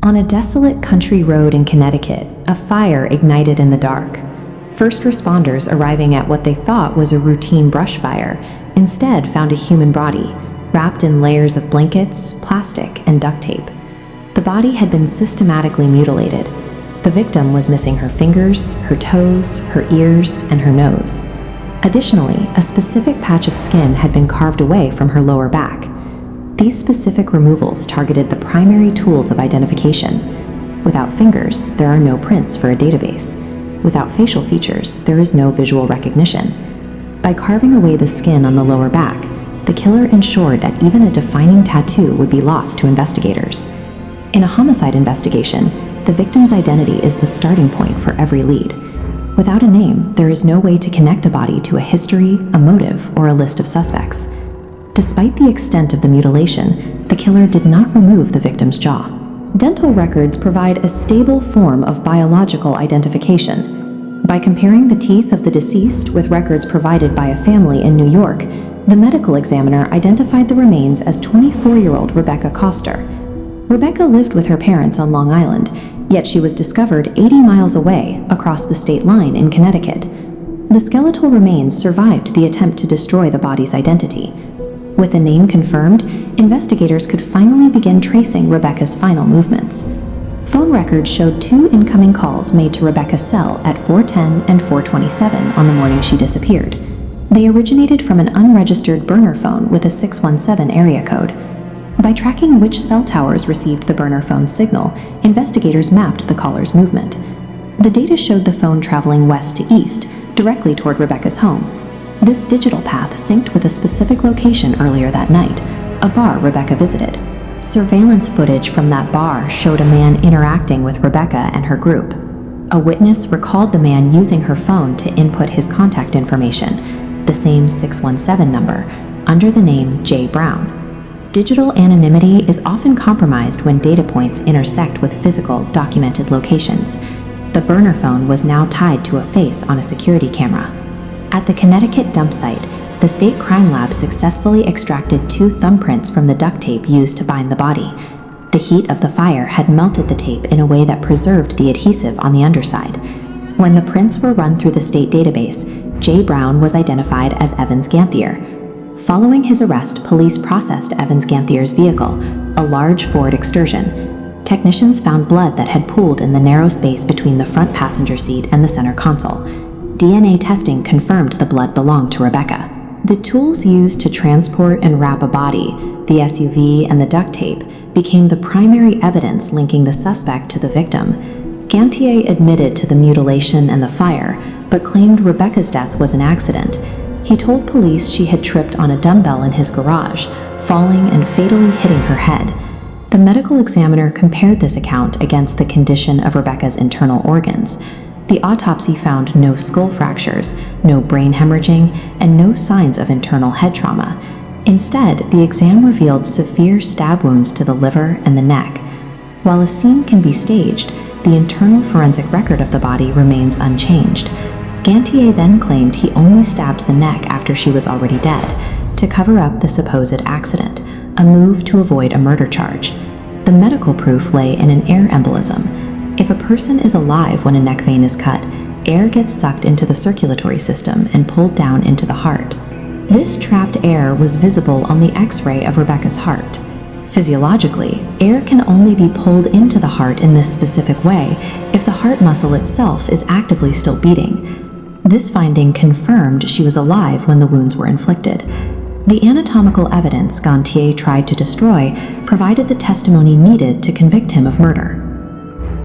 On a desolate country road in Connecticut, a fire ignited in the dark. First responders arriving at what they thought was a routine brush fire instead found a human body, wrapped in layers of blankets, plastic, and duct tape. The body had been systematically mutilated. The victim was missing her fingers, her toes, her ears, and her nose. Additionally, a specific patch of skin had been carved away from her lower back. These specific removals targeted the primary tools of identification. Without fingers, there are no prints for a database. Without facial features, there is no visual recognition. By carving away the skin on the lower back, the killer ensured that even a defining tattoo would be lost to investigators. In a homicide investigation, the victim's identity is the starting point for every lead. Without a name, there is no way to connect a body to a history, a motive, or a list of suspects. Despite the extent of the mutilation, the killer did not remove the victim's jaw. Dental records provide a stable form of biological identification. By comparing the teeth of the deceased with records provided by a family in New York, the medical examiner identified the remains as 24-year-old Rebecca Coster. Rebecca lived with her parents on Long Island, yet she was discovered 80 miles away across the state line in Connecticut. The skeletal remains survived the attempt to destroy the body's identity. With the name confirmed, investigators could finally begin tracing Rebecca's final movements. Phone records showed 2 incoming calls made to Rebecca's cell at 4:10 and 4:27 on the morning she disappeared. They originated from an unregistered burner phone with a 617 area code. By tracking which cell towers received the burner phone signal, investigators mapped the caller's movement. The data showed the phone traveling west to east, directly toward Rebecca's home. This digital path synced with a specific location earlier that night, a bar Rebecca visited. Surveillance footage from that bar showed a man interacting with Rebecca and her group. A witness recalled the man using her phone to input his contact information, the same 617 number, under the name J. Brown. Digital anonymity is often compromised when data points intersect with physical, documented locations. The burner phone was now tied to a face on a security camera. At the Connecticut dump site, the state crime lab successfully extracted 2 thumbprints from the duct tape used to bind the body. The heat of the fire had melted the tape in a way that preserved the adhesive on the underside. When the prints were run through the state database, J. Brown was identified as Evans Ganthier. Following his arrest, police processed Evans Ganthier's vehicle, a large Ford Excursion. Technicians found blood that had pooled in the narrow space between the front passenger seat and the center console. DNA testing confirmed the blood belonged to Rebecca. The tools used to transport and wrap a body, the SUV and the duct tape, became the primary evidence linking the suspect to the victim. Gantier admitted to the mutilation and the fire, but claimed Rebecca's death was an accident. He told police she had tripped on a dumbbell in his garage, falling and fatally hitting her head. The medical examiner compared this account against the condition of Rebecca's internal organs. The autopsy found no skull fractures, no brain hemorrhaging, and no signs of internal head trauma. Instead, the exam revealed severe stab wounds to the liver and the neck. While a scene can be staged, the internal forensic record of the body remains unchanged. Gantier then claimed he only stabbed the neck after she was already dead, to cover up the supposed accident, a move to avoid a murder charge. The medical proof lay in an air embolism. If a person is alive when a neck vein is cut, air gets sucked into the circulatory system and pulled down into the heart. This trapped air was visible on the X-ray of Rebecca's heart. Physiologically, air can only be pulled into the heart in this specific way if the heart muscle itself is actively still beating. This finding confirmed she was alive when the wounds were inflicted. The anatomical evidence Gantier tried to destroy provided the testimony needed to convict him of murder.